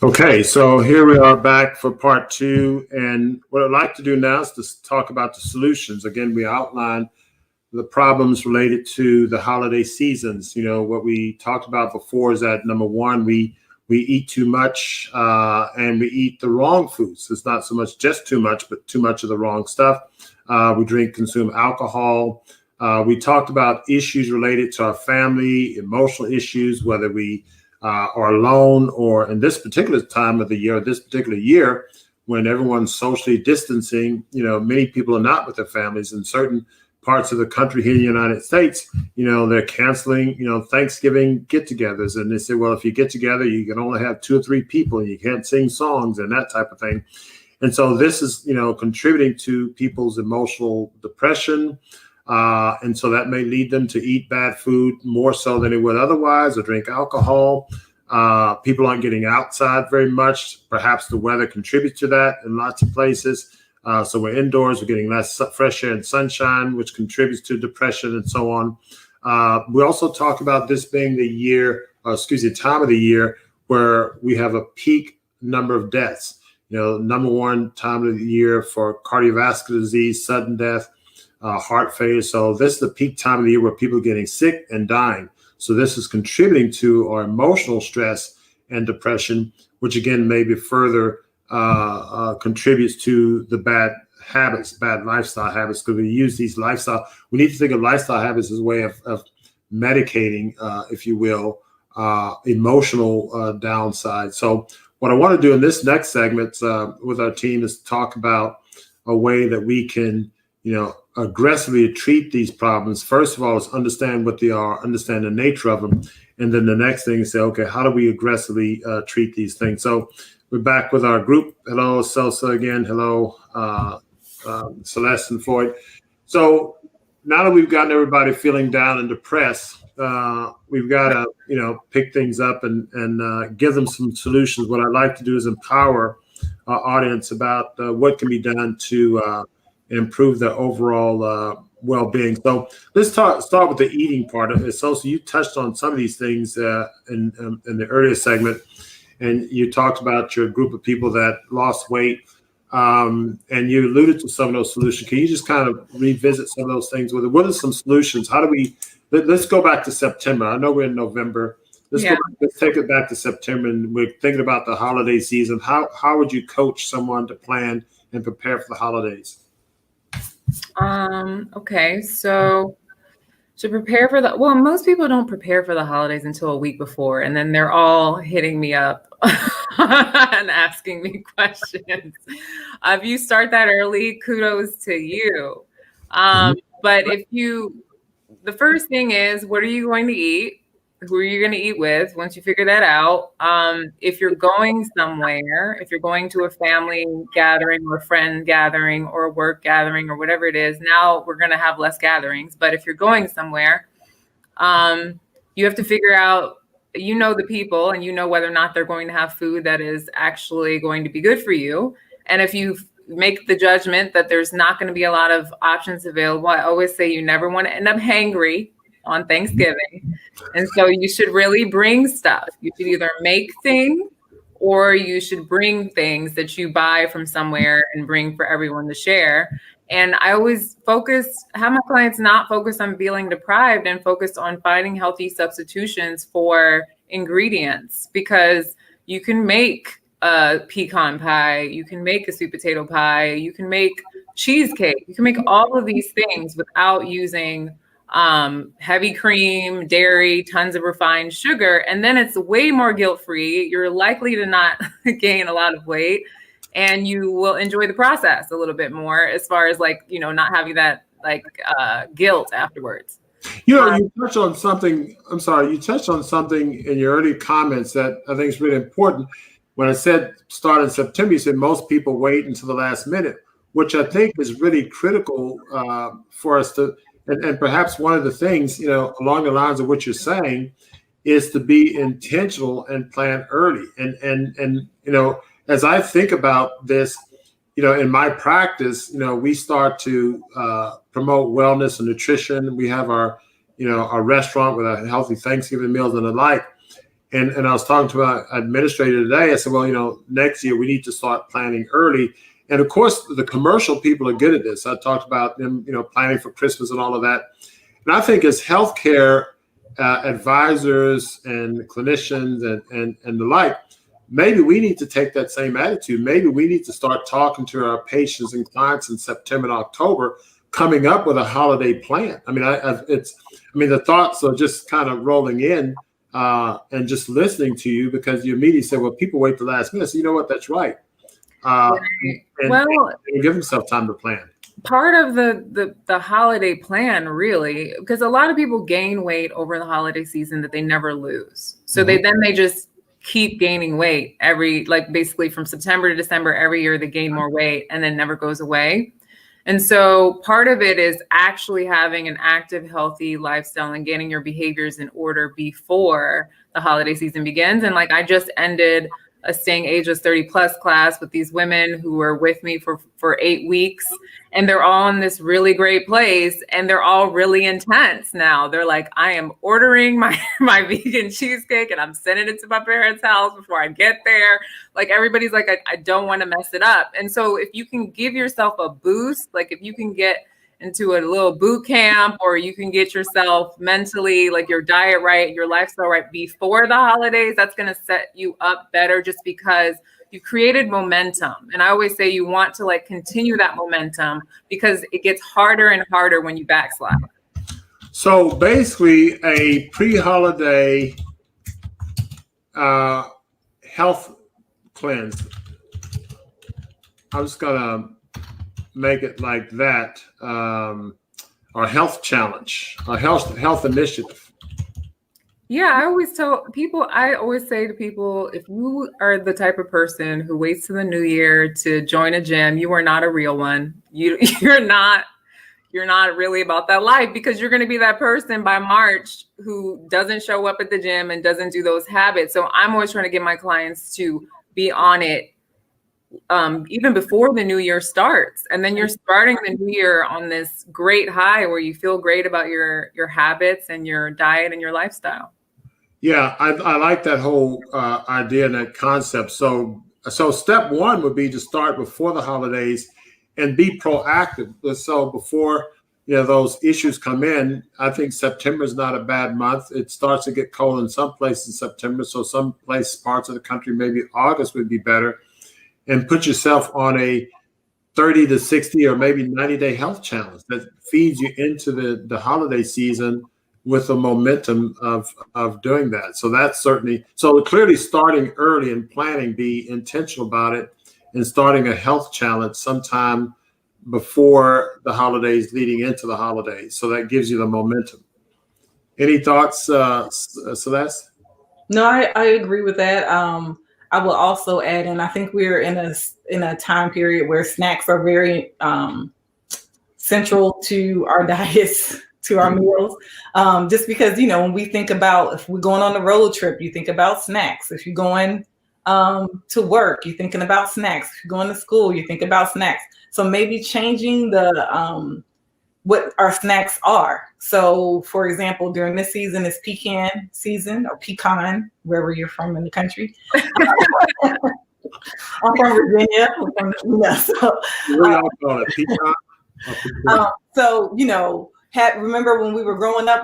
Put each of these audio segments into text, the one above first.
Okay, so here we are back for part two. And what I'd like to do now is to talk about the solutions. Again, we outlined the problems related to the holiday seasons. What we talked about before is that number one, we eat too much and we eat the wrong foods. It's not so much just too much, but too much of the wrong stuff. We consume alcohol. We talked about issues related to our family, emotional issues, whether we are alone or in this particular time of the year, this particular year, when everyone's socially distancing, many people are not with their families. In certain parts of the country here in the United States, they're canceling, Thanksgiving get-togethers. And they say, well, if you get together, you can only have 2 or 3 people and you can't sing songs and that type of thing. And so this is, contributing to people's emotional depression. And so that may lead them to eat bad food more so than they would otherwise, or drink alcohol. People aren't getting outside very much. Perhaps the weather contributes to that in lots of places. So we're indoors, we're getting less fresh air and sunshine, which contributes to depression and so on. We also talk about this being the time of the year where we have a peak number of deaths. Number one time of the year for cardiovascular disease, sudden death, heart failure. So this is the peak time of the year where people are getting sick and dying. So this is contributing to our emotional stress and depression, which again maybe further contributes to the bad lifestyle habits. Because we use these we need to think of lifestyle habits as a way of medicating, if you will, emotional downside. So what I want to do in this next segment with our team is talk about a way that we can, aggressively treat these problems. First of all, is understand what they are, understand the nature of them. And then the next thing is say, okay, how do we aggressively treat these things? So we're back with our group. Hello, Celsa again. Hello, Celeste and Floyd. So now that we've gotten everybody feeling down and depressed, we've got to, pick things up and give them some solutions. What I'd like to do is empower our audience about what can be done to improve their overall well-being. So let's start with the eating part of it. So you touched on some of these things in the earlier segment, and you talked about your group of people that lost weight, and you alluded to some of those solutions. Can you just kind of revisit some of those things? What are some solutions? How do we? Let's go back to September. I know we're in November. Let's take it back to September, and we're thinking about the holiday season. How would you coach someone to plan and prepare for the holidays? Okay, so to prepare for most people don't prepare for the holidays until a week before, and then they're all hitting me up and asking me questions. If you start that early, kudos to you. But the first thing is, what are you going to eat? Who are you going to eat with? Once you figure that out, if you're going somewhere, if you're going to a family gathering or a friend gathering or a work gathering or whatever it is, now we're going to have less gatherings. But if you're going somewhere, you have to figure out, the people, and whether or not they're going to have food that is actually going to be good for you. And if you make the judgment that there's not going to be a lot of options available, I always say you never want to end up hangry on Thanksgiving. And so you should really bring stuff. You should either make things or you should bring things that you buy from somewhere and bring for everyone to share. And I always have my clients not focus on feeling deprived and focus on finding healthy substitutions for ingredients, because you can make a pecan pie, you can make a sweet potato pie, you can make cheesecake, you can make all of these things without using heavy cream, dairy, tons of refined sugar. And then it's way more guilt-free. You're likely to not gain a lot of weight, and you will enjoy the process a little bit more as far as not having that guilt afterwards. You touched on something. I'm sorry. You touched on something in your early comments that I think is really important. When I said start in September, you said most people wait until the last minute, which I think is really critical for us to. And perhaps one of the things, along the lines of what you're saying, is to be intentional and plan early. And as I think about this, in my practice, we start to promote wellness and nutrition. We have our restaurant with our healthy Thanksgiving meals and the like. And I was talking to my administrator today. I said, well, next year we need to start planning early. And of course, the commercial people are good at this. I talked about them, planning for Christmas and all of that. And I think as healthcare advisors and clinicians and the like, maybe we need to take that same attitude. Maybe we need to start talking to our patients and clients in September and October, coming up with a holiday plan. I mean, the thoughts are just kind of rolling in and just listening to you, because you immediately say, well, people wait the last minute. So you know what? That's right. And give themselves time to plan. Part of the holiday plan, really, because a lot of people gain weight over the holiday season that they never lose. So they just keep gaining weight basically from September to December every year. They gain more weight and then never goes away. And so part of it is actually having an active, healthy lifestyle and getting your behaviors in order before the holiday season begins. And I just ended a Staying Ageless 30 Plus class with these women who were with me for 8 weeks, and they're all in this really great place, and they're all really intense now. They're like, I am ordering my vegan cheesecake and I'm sending it to my parents' house before I get there. Everybody's like, I don't want to mess it up. And so if you can give yourself a boost, if you can get into a little boot camp, or you can get yourself mentally, your diet right, your lifestyle right before the holidays, that's going to set you up better, just because you created momentum. And I always say you want to continue that momentum, because it gets harder and harder when you backslide. So basically a pre-holiday health cleanse. I'm just going to make it like that, our health challenge, our health initiative. Yeah, I always say to people, if you are the type of person who waits to the new year to join a gym, you are not a real one. You're not really about that life, because you're going to be that person by March who doesn't show up at the gym and doesn't do those habits. So I'm always trying to get my clients to be on it even before the new year starts. And then you're starting the new year on this great high where you feel great about your habits and your diet and your lifestyle. Yeah, I like that whole idea and that concept. So step one would be to start before the holidays and be proactive. So before those issues come in, I think September is not a bad month. It starts to get cold in some places in September. So some parts of the country, maybe August would be better. And put yourself on a 30 to 60 or maybe 90-day health challenge that feeds you into the holiday season with the momentum of doing that. So that's clearly starting early and planning, be intentional about it, and starting a health challenge sometime before the holidays, leading into the holidays. So that gives you the momentum. Any thoughts, Celeste? No, I agree with that. I will also add, and I think we're in a time period where snacks are very central to our diets, to our meals. Just because, when we think about, if we're going on a road trip, you think about snacks. If you're going to work, you're thinking about snacks. If you're going to school, you think about snacks. So maybe changing what our snacks are. So, for example, during this season is pecan season, or pecan, wherever you're from in the country. I'm from Virginia. Remember when we were growing up,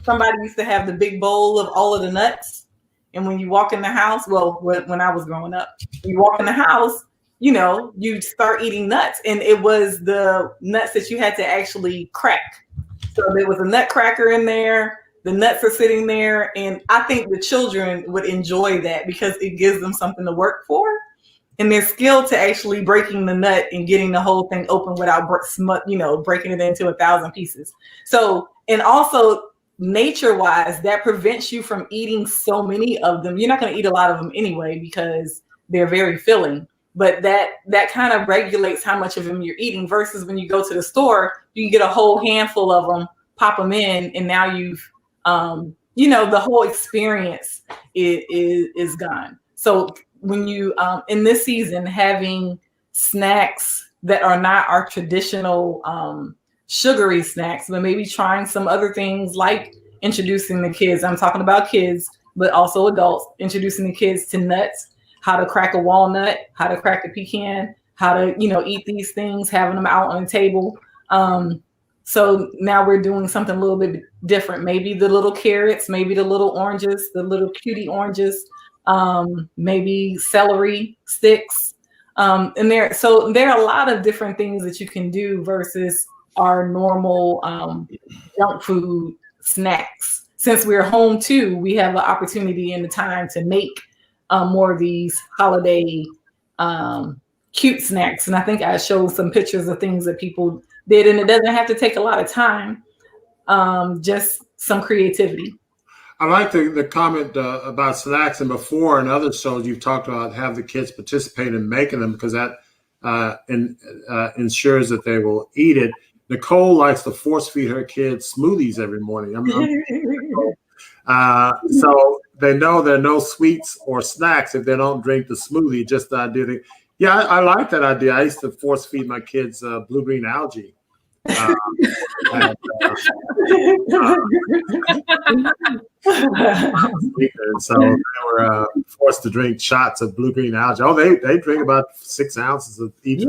somebody used to have the big bowl of all of the nuts. And when you walk in the house, when I was growing up, you walk in the house, you start eating nuts, and it was the nuts that you had to actually crack. So there was a nut cracker in there. The nuts are sitting there. And I think the children would enjoy that because it gives them something to work for. And they're skilled to actually breaking the nut and getting the whole thing open without, breaking it into 1,000 pieces. So, and also nature-wise, that prevents you from eating so many of them. You're not going to eat a lot of them anyway because they're very filling. But that kind of regulates how much of them you're eating, versus when you go to the store, you can get a whole handful of them, pop them in, and now you've, the whole experience is gone. So when you, in this season, having snacks that are not our traditional sugary snacks, but maybe trying some other things like introducing the kids. I'm talking about kids but also adults, introducing the kids to nuts, how to crack a walnut, how to crack a pecan, how to, eat these things, having them out on the table. So now we're doing something a little bit different. Maybe the little carrots, maybe the little oranges, the little cutie oranges, maybe celery sticks. And there are a lot of different things that you can do versus our normal junk food snacks. Since we're home too, we have an opportunity and the time to make more of these holiday cute snacks. And I think I showed some pictures of things that people did, and it doesn't have to take a lot of time, just some creativity. I like the comment about snacks, and before in other shows you've talked about have the kids participate in making them because that ensures that they will eat it. Nicole likes to force feed her kids smoothies every morning. So they know there are no sweets or snacks if they don't drink the smoothie. Just the idea. Yeah, I like that idea. I used to force feed my kids blue-green algae. And so they were forced to drink shots of blue-green algae. Oh, they drink about 6 ounces of each.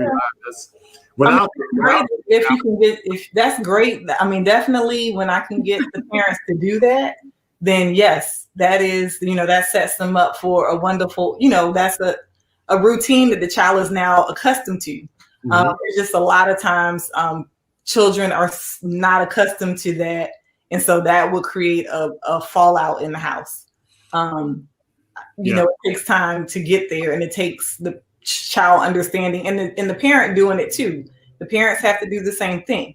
If that's great. I mean, definitely when I can get the parents to do that, then yes, that is, that sets them up for a wonderful, that's a routine that the child is now accustomed to. There's just a lot of times children are not accustomed to that. And so that will create a fallout in the house. It takes time to get there, and it takes the child understanding and the parent doing it too. The parents have to do the same thing.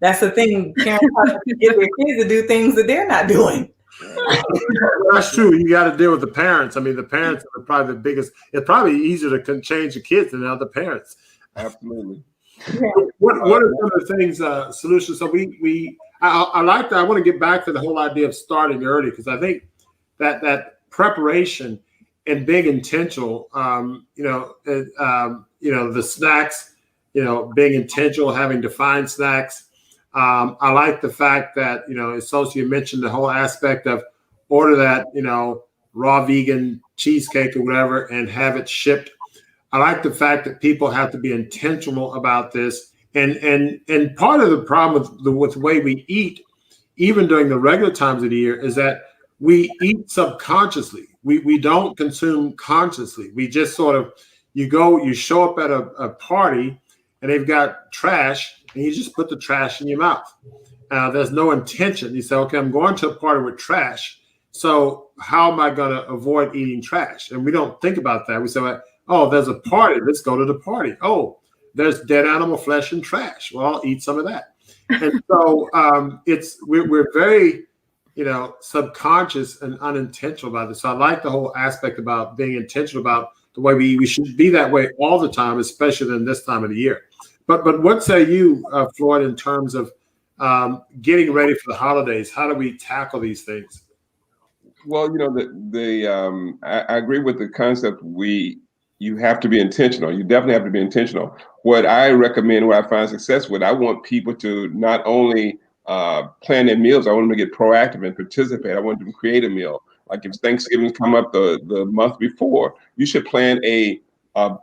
That's the thing. Parents have to get their kids to do things that they're not doing. That's true. You got to deal with the parents. I mean, the parents are probably the biggest. It's probably easier to change the kids than the other parents. Absolutely. Yeah. What are some of the things, solutions? So I like that. I want to get back to the whole idea of starting early, because I think that preparation and being intentional, the snacks, being intentional, having defined snacks. I like the fact that, Associate mentioned the whole aspect of order that, raw vegan cheesecake or whatever and have it shipped. I like the fact that people have to be intentional about this. And part of the problem with the way we eat, even during the regular times of the year, is that we eat subconsciously. We don't consume consciously. We just sort of, you show up at a party and they've got trash, and you just put the trash in your mouth. There's no intention. You say, okay, I'm going to a party with trash, so how am I going to avoid eating trash? And we don't think about that. We say, oh, there's a party. Let's go to the party. Oh, there's dead animal flesh and trash. Well, I'll eat some of that. And so we're very, subconscious and unintentional about this. So I like the whole aspect about being intentional about the way we should be that way all the time, especially in this time of the year. But what say you, Floyd, in terms of getting ready for the holidays? How do we tackle these things? Well, I agree with the concept. You have to be intentional. You definitely have to be intentional. What I recommend, what I find success with, I want people to not only plan their meals, I want them to get proactive and participate. I want them to create a meal. Like if Thanksgiving come up the month before, you should plan a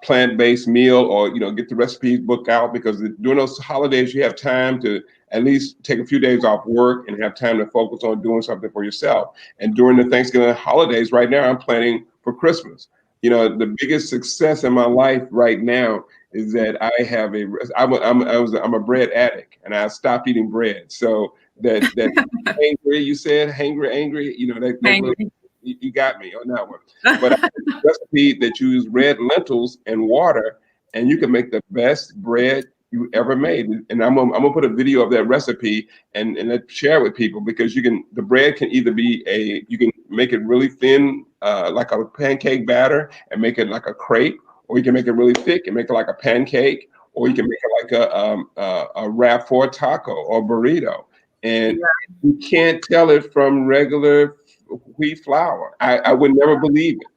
plant-based meal, or get the recipes book out, because during those holidays you have time to at least take a few days off work and have time to focus on doing something for yourself. And during the Thanksgiving holidays right now, I'm planning for Christmas. The biggest success in my life right now is that I'm a bread addict, and I stopped eating bread. So that hangry, you said angry, that you got me on that one. But I have a recipe that you use red lentils and water, and you can make the best bread you ever made. And I'm gonna put a video of that recipe and share it with people, because the bread can either be you can make it really thin, like a pancake batter, and make it like a crepe, or you can make it really thick and make it like a pancake, or you can make it like a wrap for a taco or burrito. And you can't tell it from regular wheat flour. I would never believe it,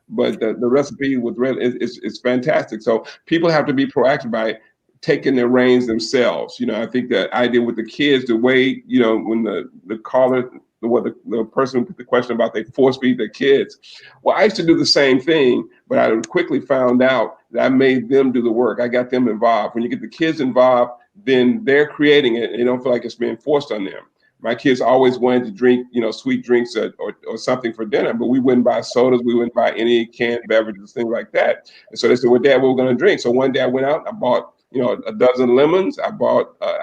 but the recipe with red is fantastic. So people have to be proactive by taking their reins themselves. I think that idea with the kids, the way when the caller the person who put the question about they force feed their kids. Well, I used to do the same thing, but I quickly found out that I made them do the work. I got them involved. When you get the kids involved, then they're creating it. And they don't feel like it's being forced on them. My kids always wanted to drink, sweet drinks or something for dinner, but we wouldn't buy sodas. We wouldn't buy any canned beverages, things like that. And so they said, well, Dad, what we're going to drink? So one day I went out, I bought, a dozen lemons. I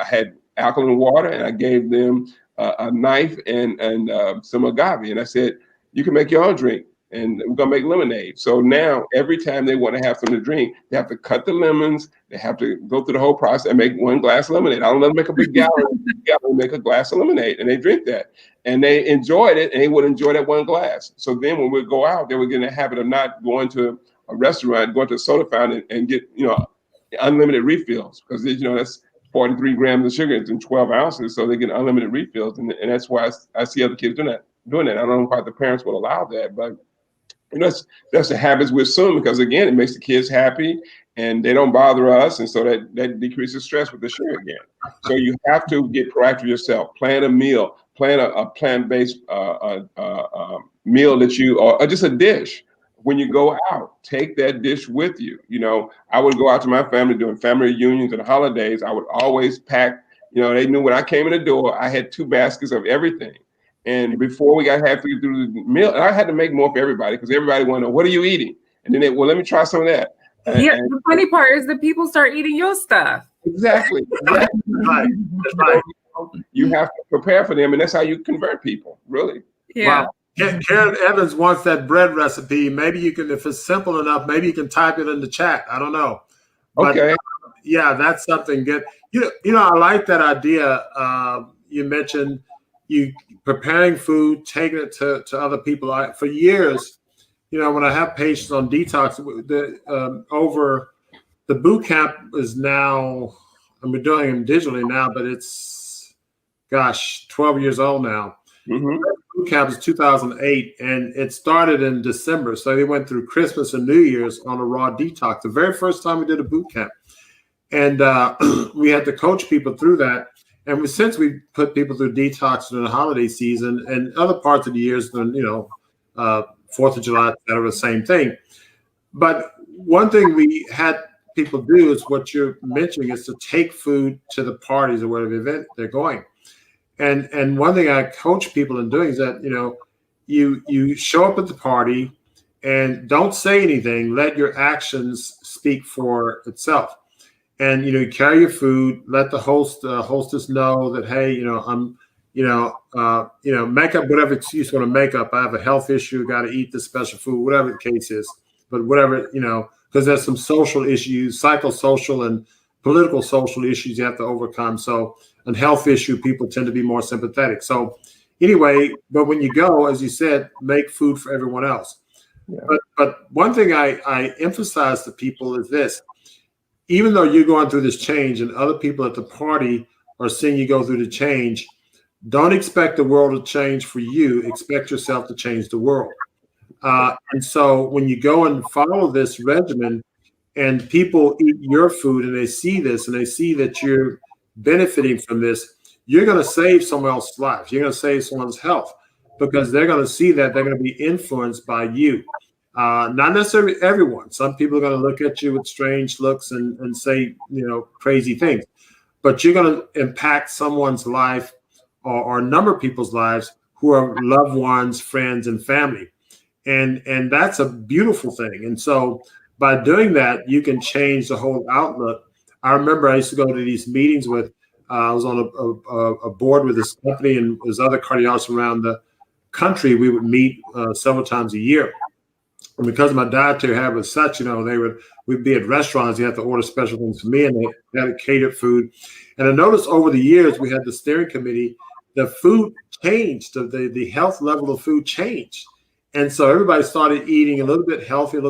had alkaline water, and I gave them a knife and some agave. And I said, you can make your own drink, and we're going to make lemonade. So now every time they want to have something to drink, they have to cut the lemons. They have to go through the whole process and make one glass of lemonade. I don't let them make a big gallon. Make a glass of lemonade, and they drink that. And they enjoyed it, and they would enjoy that one glass. So then when we go out, they would get in the habit of not going to a restaurant, going to a soda fountain and get, unlimited refills, because, that's 43 grams of sugar in 12 ounces. So they get unlimited refills. And that's why I see other kids doing that. I don't know why the parents would allow that, but that's the habits we assume, because again, it makes the kids happy and they don't bother us. And so that decreases stress with the sugar again. So you have to get proactive yourself, plan a meal, plan a plant-based meal that or just a dish. When you go out, take that dish with you. I would go out to my family during family reunions and holidays. I would always pack, they knew when I came in the door, I had 2 baskets of everything. And before we got halfway through the meal, and I had to make more for everybody, because everybody wanted to know, what are you eating? And then let me try some of that. The funny part is that people start eating your stuff. Exactly. Right. You have to prepare for them, and that's how you convert people, really. Yeah. Wow. Karen Evans wants that bread recipe. Maybe you can, if it's simple enough, maybe you can type it in the chat. I don't know. But, okay. Yeah, that's something good. I like that idea. You mentioned you preparing food, taking it to other people. For years, when I have patients on detox, over the boot camp is now, and we're doing them digitally now, but it's, 12 years old now. Mm-hmm. Boot camp is 2008, and it started in December. So they went through Christmas and New Year's on a raw detox. The very first time we did a boot camp, and we had to coach people through that. And since we put people through detox during the holiday season and other parts of the years, then 4th of July, etc., the same thing. But one thing we had people do is what you're mentioning, is to take food to the parties or whatever event they're going. And one thing I coach people in doing is that, you show up at the party and don't say anything. Let your actions speak for itself. And, you carry your food, let the hostess know that, hey, I'm, make up whatever excuse you want to make up. I have a health issue, got to eat this special food, whatever the case is. But whatever, because there's some social issues, psychosocial and political social issues you have to overcome. So, and health issue, people tend to be more sympathetic. So anyway, but when you go, as you said, make food for everyone else. Yeah. But one thing I emphasize to people is this: even though you're going through this change and other people at the party are seeing you go through the change, don't expect the world to change for you. Expect yourself to change the world. And so when you go and follow this regimen and people eat your food and they see this and they see that you're benefiting from this, you're going to save someone else's life. You're going to save someone's health, because they're going to see that they're going to be influenced by you. Not necessarily everyone. Some people are going to look at you with strange looks and say, crazy things, but you're going to impact someone's life or a number of people's lives who are loved ones, friends, and family. And that's a beautiful thing. And so by doing that, you can change the whole outlook. I remember I used to go to these meetings with, I was on a board with this company, and there's other cardiologists around the country. We would meet several times a year. And because my dietary habit was such, we'd be at restaurants, you have to order special things for me, and they had catered food. And I noticed over the years, we had the steering committee, the food changed, the health level of food changed. And so everybody started eating a little bit healthier,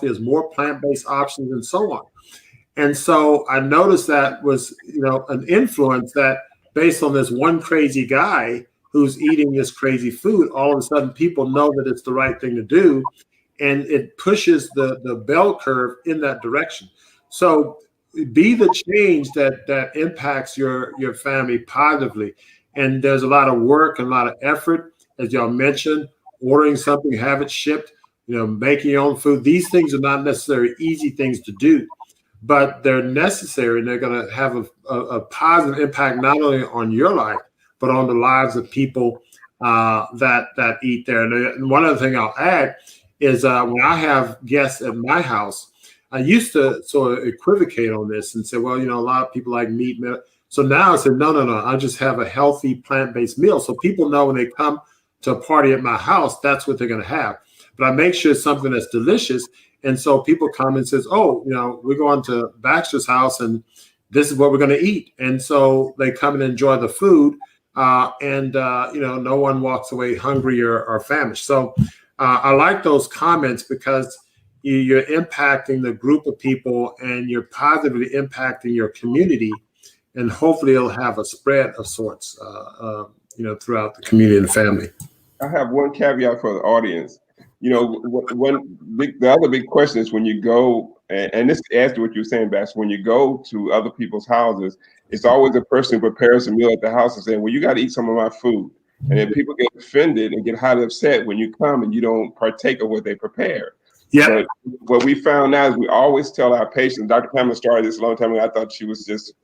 as more plant-based options and so on. And so I noticed that was, an influence that based on this one crazy guy who's eating this crazy food, all of a sudden people know that it's the right thing to do. And it pushes the bell curve in that direction. So be the change that impacts your family positively. And there's a lot of work and a lot of effort. as y'all mentioned, ordering something, have it shipped, making your own food. These things are not necessarily easy things to do, but they're necessary, and they're going to have a positive impact not only on your life, but on the lives of people that eat there. And one other thing I'll add is when I have guests at my house, I used to sort of equivocate on this and say, well, a lot of people like meat. So now I said, no, I just have a healthy plant-based meal. So people know when they come to a party at my house, that's what they're going to have. But I make sure it's something that's delicious. And so people come and says, oh, we're going to Baxter's house and this is what we're going to eat. And so they come and enjoy the food. No one walks away hungry or famished. So I like those comments because you're impacting the group of people and you're positively impacting your community. And hopefully it'll have a spread of sorts, throughout the community and family. I have one caveat for the audience. The other big question is when you go, and this adds to what you were saying, Bax, when you go to other people's houses, it's always the person who prepares a meal at the house and saying, well, you got to eat some of my food. And then people get offended and get highly upset when you come and you don't partake of what they prepare. Yeah. But what we found now is we always tell our patients, Dr. Pamela started this a long time ago. I thought she was just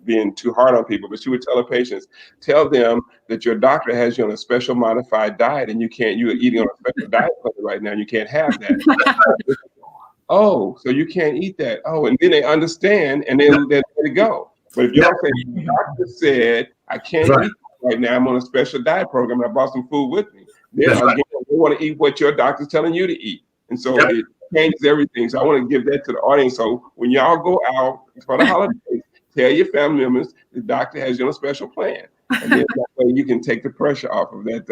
being too hard on people, but she would tell her patients, tell them that your doctor has you on a special modified diet and you're eating on a special diet right now and you can't have that. Oh, so you can't eat that. Oh, and then they understand and then they let it go. But if you don't say, the doctor said, I can't eat right now, I'm on a special diet program and I brought some food with me. Then again, they want to eat what your doctor's telling you to eat. And so it changes everything. So I want to give that to the audience. So when y'all go out for the holidays, tell your family members the doctor has you on a special plan. And then that way you can take the pressure off of that.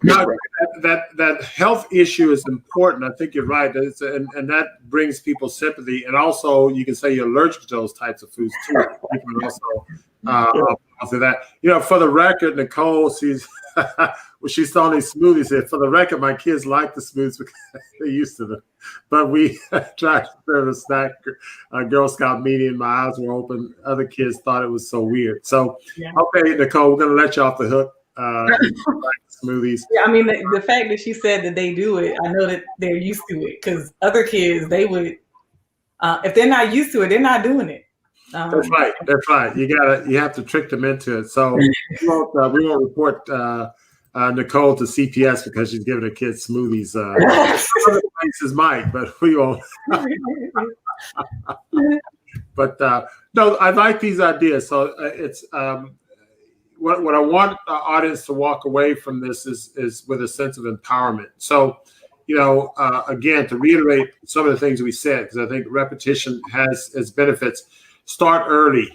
That health issue is important. I think you're right. And that brings people sympathy. And also you can say you're allergic to those types of foods too. People also after that. For the record, Nicole, she's selling these smoothies here. For the record, my kids like the smoothies because they're used to them. But we tried to serve a snack, Girl Scout meeting, and my eyes were open. Other kids thought it was so weird. So, okay, Nicole, we're going to let you off the hook. Smoothies. Yeah, I mean, the fact that she said that they do it, I know that they're used to it because other kids, they would, if they're not used to it, they're not doing it. That's right. You have to trick them into it. So we won't report Nicole to CPS because she's giving her kids smoothies. Other places might, but we won't. But no, I like these ideas. So it's what I want the audience to walk away from this is with a sense of empowerment. So, again, to reiterate some of the things we said, because I think repetition has its benefits. Start early,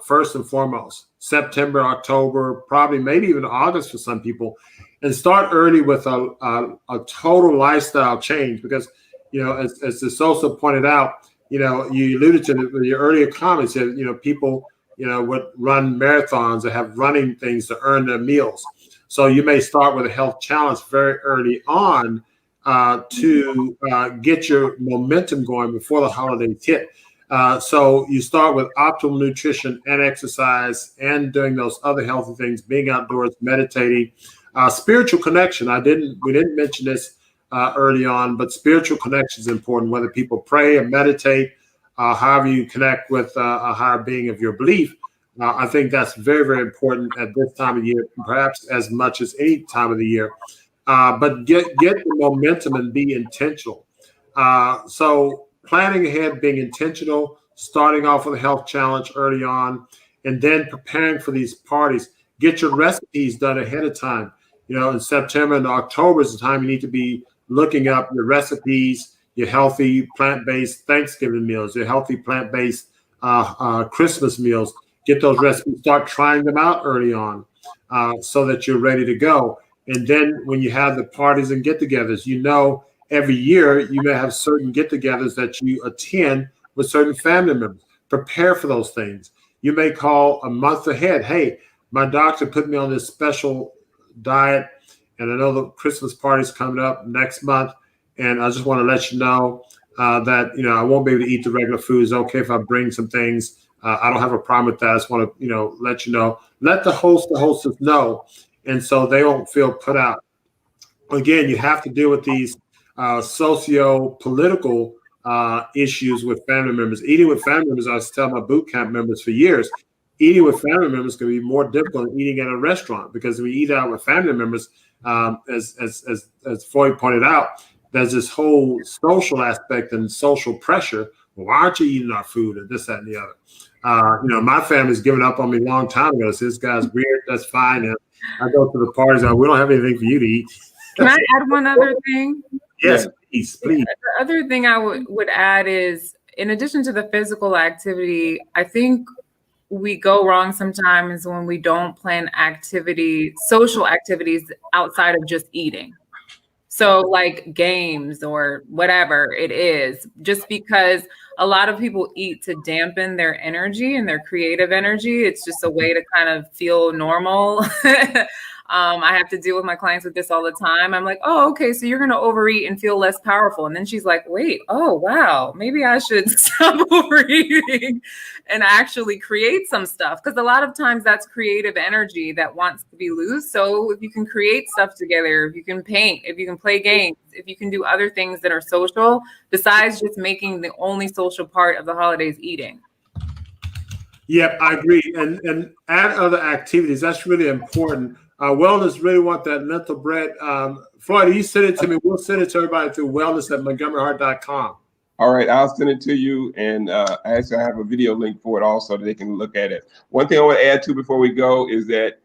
first and foremost, September, October, probably maybe even August for some people, and start early with a total lifestyle change because, as the Sosa pointed out, you alluded to your earlier comments, people, would run marathons or have running things to earn their meals. So you may start with a health challenge very early on to get your momentum going before the holidays hit. So you start with optimal nutrition and exercise and doing those other healthy things, being outdoors, meditating, spiritual connection. We didn't mention this early on, but spiritual connection is important, whether people pray or meditate, however you connect with a higher being of your belief. I think that's very, very important at this time of year, perhaps as much as any time of the year. But get the momentum and be intentional. So planning ahead, being intentional, starting off with a health challenge early on, and then preparing for these parties. Get your recipes done ahead of time. In September and October is the time you need to be looking up your recipes, your healthy plant-based Thanksgiving meals, your healthy plant-based Christmas meals. Get those recipes, start trying them out early on so that you're ready to go. And then when you have the parties and get-togethers, every year you may have certain get-togethers that you attend with certain family members. Prepare for those things. You may call a month ahead. Hey, my doctor put me on this special diet, and I know the Christmas party's coming up next month, and I just want to let you know that I won't be able to eat the regular food. It's okay if I bring some things. I don't have a problem with that. I just want to let you know. Let the hostess know, and so they don't feel put out. Again, you have to deal with these socio-political issues with family members. Eating with family members, I was telling my boot camp members for years, eating with family members can be more difficult than eating at a restaurant, because we eat out with family members, as Floyd pointed out, there's this whole social aspect and social pressure. Well, why aren't you eating our food, and this, that, and the other? My family's given up on me a long time ago. So this guy's weird. That's fine. And I go to the parties and we don't have anything for you to eat. Can I add one other thing? Yes, please. The other thing I would add is, in addition to the physical activity, I think we go wrong sometimes when we don't plan social activities outside of just eating. So like games or whatever it is, just because a lot of people eat to dampen their energy and their creative energy. It's just a way to kind of feel normal. I have to deal with my clients with this all the time. I'm like, oh, okay, so you're going to overeat and feel less powerful. And then she's like, wait, oh, wow, maybe I should stop overeating and actually create some stuff. Because a lot of times that's creative energy that wants to be loose. So if you can create stuff together, if you can paint, if you can play games, if you can do other things that are social, besides just making the only social part of the holidays eating. Yep, I agree. And add other activities. That's really important. Wellness really want that mental bread. Floyd, you send it to me. We'll send it to everybody through wellness@montgomeryheart.com. All right, I'll send it to you. And actually, I have a video link for it also that they can look at it. One thing I want to add to before we go is that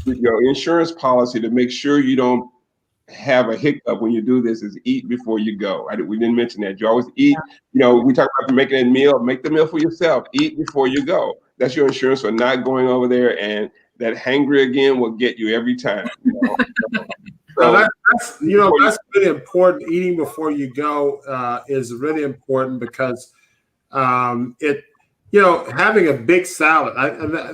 your insurance policy, to make sure you don't have a hiccup when you do this, is eat before you go. We didn't mention that. You always eat. We talk about making a meal. Make the meal for yourself. Eat before you go. That's your insurance for not going over there, and that hangry again will get you every time. So that's really important. Eating before you go is really important, because having a big salad.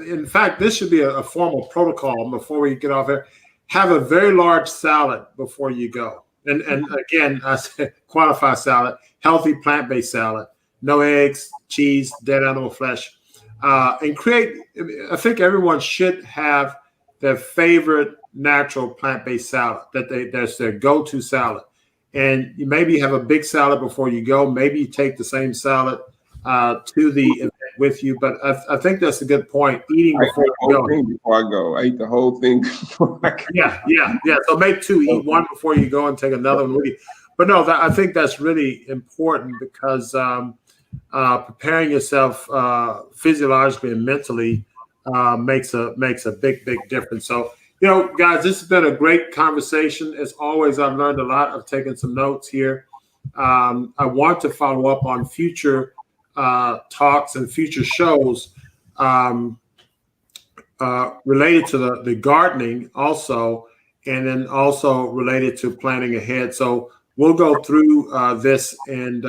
In fact, this should be a formal protocol before we get off here. Have a very large salad before you go. And again, I say quantify salad, healthy plant-based salad, no eggs, cheese, dead animal flesh. And I think everyone should have their favorite natural plant-based salad, that's their go-to salad. And you maybe have a big salad before you go. Maybe you take the same salad to the event with you. But I think that's a good point. Eating before you go. Before I go, I eat the whole thing before I go. Yeah. So make two. Eat one before you go and take another one with you. But no, I think that's really important, because preparing yourself physiologically and mentally makes a big difference. So, guys, this has been a great conversation. As always, I've learned a lot. I've taken some notes here. I want to follow up on future talks and future shows related to the gardening also, and then also related to planning ahead. So we'll go through this, and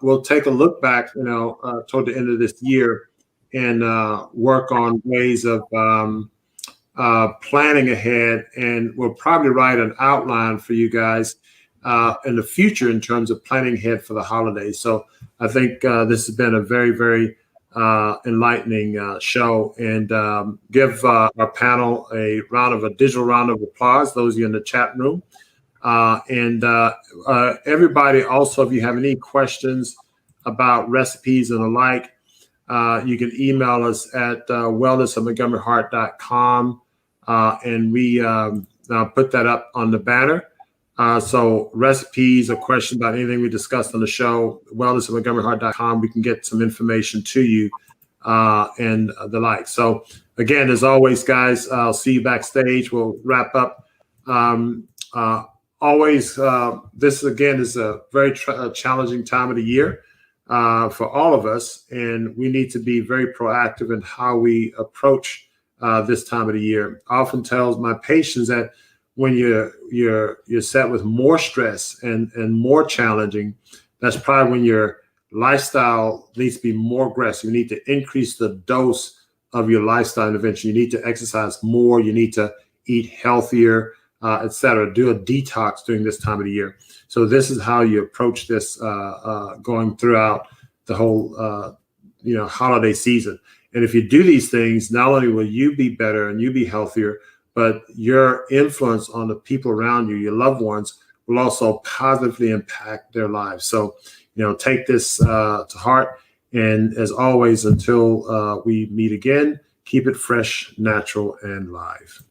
we'll take a look back, toward the end of this year, and work on ways of planning ahead. And we'll probably write an outline for you guys in the future in terms of planning ahead for the holidays. So I think this has been a very, very enlightening show, and give our panel a digital round of applause, those of you in the chat room. And everybody also, if you have any questions about recipes and the like, you can email us at wellness@montgomeryheart.com, and we put that up on the banner. So recipes or questions about anything we discussed on the show, wellness@montgomeryheart.com, we can get some information to you and the like. So again, as always, guys, I'll see you backstage. We'll wrap up. This again is a very challenging time of the year for all of us, and we need to be very proactive in how we approach this time of the year. I often tell my patients that when you're set with more stress and more challenging, that's probably when your lifestyle needs to be more aggressive. You need to increase the dose of your lifestyle intervention. You need to exercise more. You need to eat healthier, et cetera. Do a detox during this time of the year. So this is how you approach this going throughout the whole holiday season. And if you do these things, not only will you be better and you be healthier, but your influence on the people around you, your loved ones, will also positively impact their lives. So, take this to heart. And as always, until we meet again, keep it fresh, natural, and live.